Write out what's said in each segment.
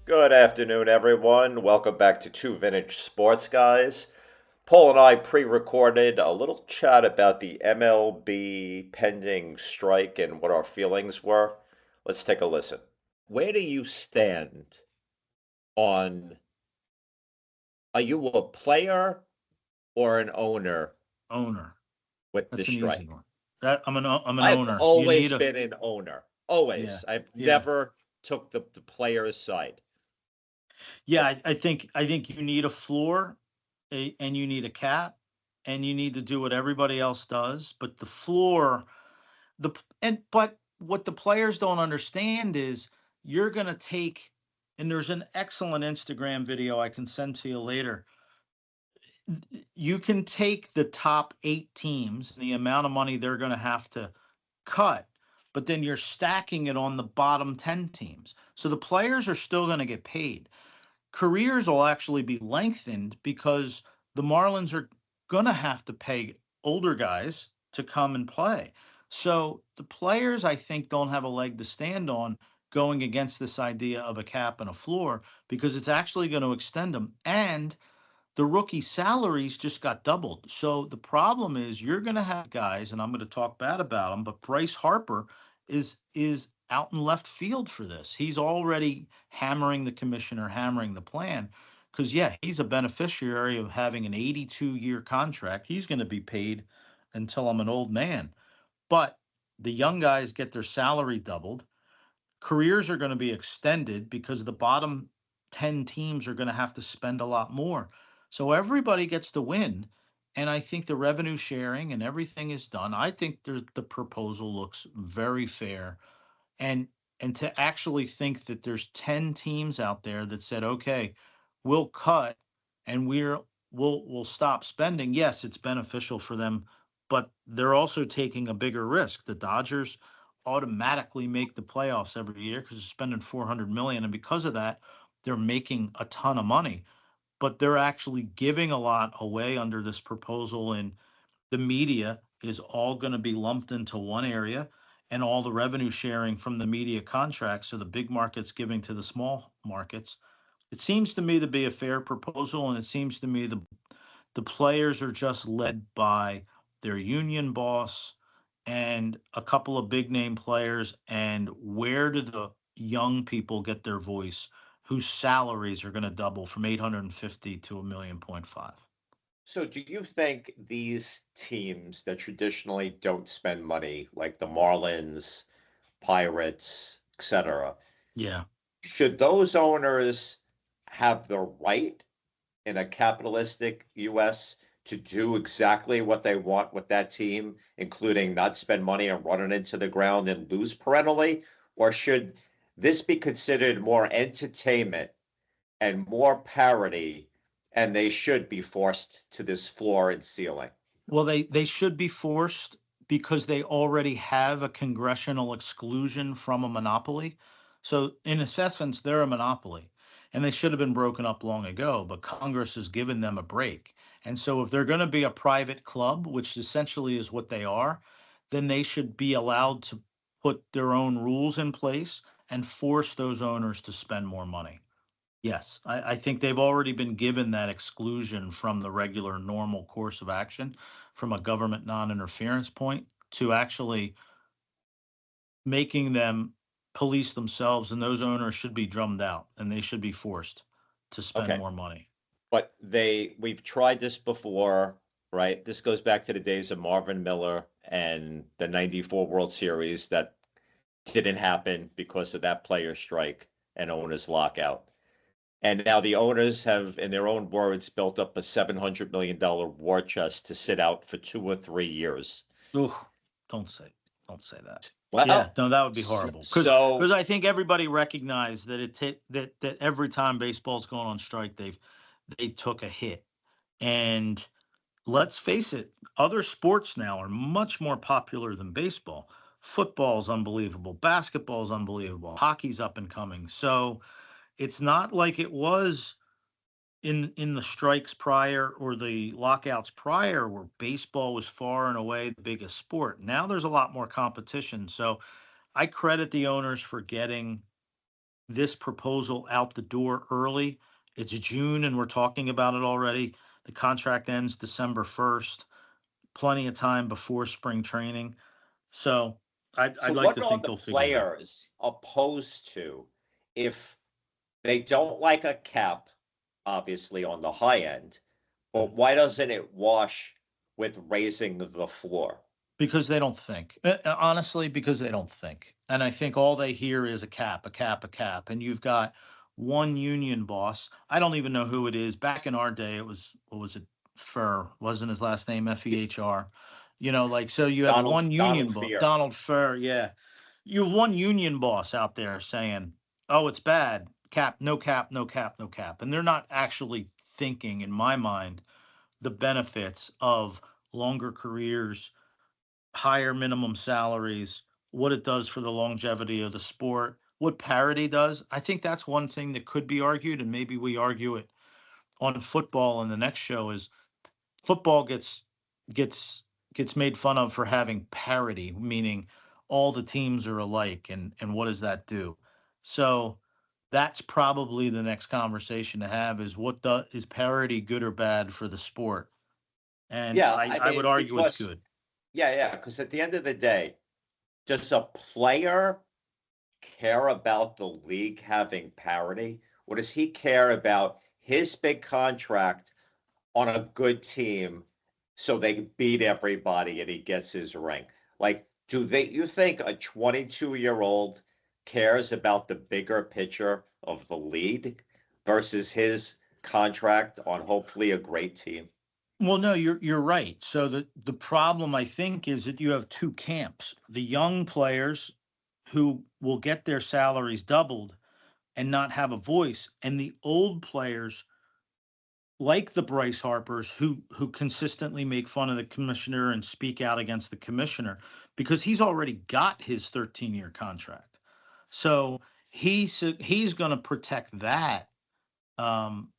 Good afternoon, everyone. Welcome back to Two Vintage Sports Guys. Paul and I pre recorded a little chat about the MLB pending strike and what our feelings were. Let's take a listen. Where do you stand on are you a player or an owner Owner. with the That's an easy strike? one. I'm an I've owner. You always need a been an owner. yeah. Always. I've Yeah. never took the player's side. Yeah, I think you need a floor, and you need a cap, and you need to do what everybody else does, but the floor the p- and but what the players don't understand is you're going to take, and there's an excellent Instagram video I can send to you later. You can take the top 8 teams and the amount of money they're going to have to cut, but then you're stacking it on the bottom 10 teams. So the players are still going to get paid. Careers will actually be lengthened because the Marlins are going to have to pay older guys to come and play. So the players, I think, don't have a leg to stand on going against this idea of a cap and a floor because it's actually going to extend them. And the rookie salaries just got doubled. So the problem is you're going to have guys, and I'm going to talk bad about him, but Bryce Harper is out in left field for this. He's already hammering the commissioner, hammering the plan, because yeah, he's a beneficiary of having an 82-year contract. He's going to be paid until I'm an old man. But the young guys get their salary doubled. Careers are going to be extended because the bottom 10 teams are going to have to spend a lot more. So everybody gets to win. And I think the revenue sharing and everything is done. I think the proposal looks very fair. And and to actually think that there's 10 teams out there that said, okay, we'll cut and we'll stop spending. Yes, it's beneficial for them, but they're also taking a bigger risk. The Dodgers automatically make the playoffs every year because they're spending 400 million, and because of that, they're making a ton of money. But they're actually giving a lot away under this proposal, and the media is all going to be lumped into one area, and all the revenue sharing from the media contracts. So the big markets giving to the small markets. It seems to me to be a fair proposal, and it seems to me the players are just led by their union boss and a couple of big name players. And where do the young people get their voice whose salaries are going to double from 850 to a million point five? So, do you think these teams that traditionally don't spend money, like the Marlins, Pirates, etc., Yeah. should those owners have the right in a capitalistic US to do exactly what they want with that team, including not spend money and run it into the ground and lose perennially? Or should this be considered more entertainment and more parity, and they should be forced to this floor and ceiling? Well, they should be forced because they already have a congressional exclusion from a monopoly. So in essence, they're a monopoly, and they should have been broken up long ago. But Congress has given them a break, and so if they're going to be a private club, which essentially is what they are, then they should be allowed to put their own rules in place and force those owners to spend more money. Yes, I think they've already been given that exclusion from the regular normal course of action from a government non-interference point to actually making them police themselves, and those owners should be drummed out and they should be forced to spend Okay. more money. But we've tried this before, right? This goes back to the days of Marvin Miller and the 94 World Series that didn't happen because of that player strike and owners lockout. And now the owners have, in their own words, built up a $700 million war chest to sit out for 2 or 3 years. Oh, don't say don't say that. Yeah, Well, no, that would be horrible. Because so I think everybody recognized that that every time baseball's going on strike, they took a hit. And let's face it, other sports now are much more popular than baseball. Football's unbelievable, basketball's unbelievable, hockey's up and coming. So it's not like it was in the strikes prior or the lockouts prior where baseball was far and away the biggest sport. Now there's a lot more competition. So I credit the owners for getting this proposal out the door early. It's June and we're talking about it already. The contract ends December 1st, plenty of time before spring training. So So I'd like what to are think the they'll figure it out. players opposed to if they don't like a cap, obviously on the high end, but why doesn't it wash with raising the floor? Because they don't think. Honestly, because they don't think. And I think all they hear is a cap, a cap, a cap. And you've got one union boss. I don't even know who it is. Back in our day, it was, what was it? Fur. Wasn't his last name Fehr? Like, so you have one Donald union boss, Fear. Donald Fur. Yeah. You have one union boss out there saying, oh, it's bad. Cap, no cap, no cap, no cap. And they're not actually thinking, in my mind, the benefits of longer careers, higher minimum salaries, what it does for the longevity of the sport, what parity does. I think that's one thing that could be argued, and maybe we argue it on football in the next show. Is football gets gets made fun of for having parity, meaning all the teams are alike, and what does that do? So that's probably the next conversation to have: is is parity good or bad for the sport? And Yeah, I would argue it's because good. because at the end of the day, does a player care about the league having parity, or does he care about his big contract on a good team so they beat everybody and he gets his ring? Like, you think a 22-year-old cares about the bigger picture of the league versus his contract on hopefully a great team? Well, no, you're right. So the problem I think is that you have two camps. The young players who will get their salaries doubled and not have a voice, and the old players like the Bryce Harpers who consistently make fun of the commissioner and speak out against the commissioner because he's already got his 13-year contract. So he's going to protect that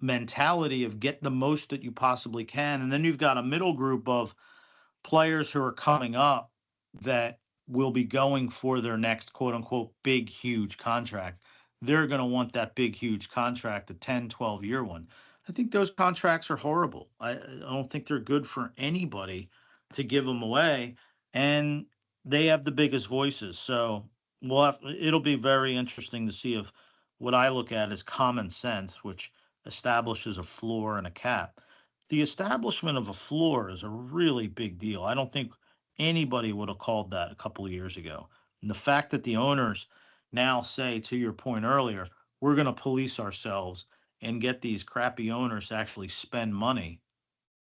mentality of get the most that you possibly can. And then you've got a middle group of players who are coming up that will be going for their next quote unquote big, huge contract. They're going to want that big, huge contract, a 10, 12-year one. I think those contracts are horrible. I don't think they're good for anybody to give them away. And they have the biggest voices. So it'll be very interesting to see if what I look at is common sense, which establishes a floor and a cap. The establishment of a floor is a really big deal. I don't think anybody would have called that a couple of years ago. And the fact that the owners now say, to your point earlier, we're going to police ourselves and get these crappy owners to actually spend money.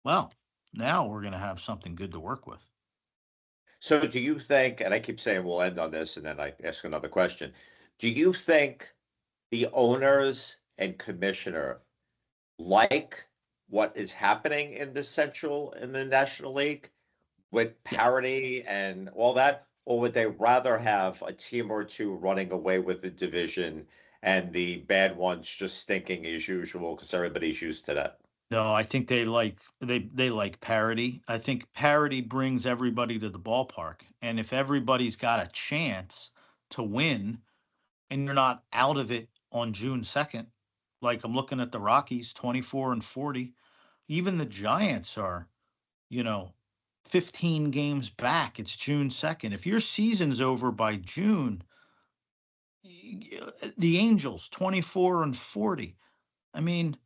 Well, now we're going to have something good to work with. So do you think, and I keep saying we'll end on this and then I ask another question, do you think the owners and commissioner like what is happening in the National League with Yeah. parity and all that? Or would they rather have a team or two running away with the division and the bad ones just stinking as usual because everybody's used to that? No, I think they like parity. I think parity brings everybody to the ballpark. And if everybody's got a chance to win and you're not out of it on June 2nd, like I'm looking at the Rockies 24-40, even the Giants are, you know, 15 games back. It's June 2nd. If your season's over by June, the Angels 24-40. I mean,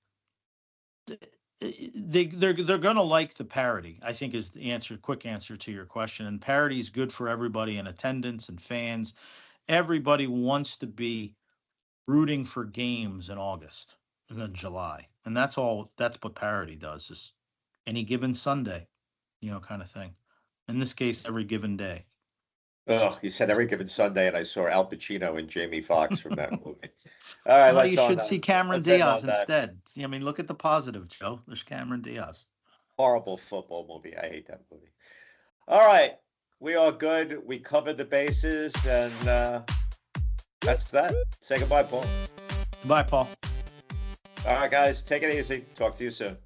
they're going to like the parity, I think, is the quick answer to your question. And parity is good for everybody in attendance and fans. Everybody wants to be rooting for games in August and then July. And that's what parity does, is any given Sunday, kind of thing. In this case, every given day. Oh, you said every given Sunday, and I saw Al Pacino and Jamie Foxx from that movie. All right, Well, you should see Cameron let's end Diaz on that. instead. I mean, look at the positive, Joe. There's Cameron Diaz. Horrible football movie. I hate that movie. All right, we are good. We covered the bases, and that's that. Say goodbye, Paul. Goodbye, Paul. All right, guys, take it easy. Talk to you soon.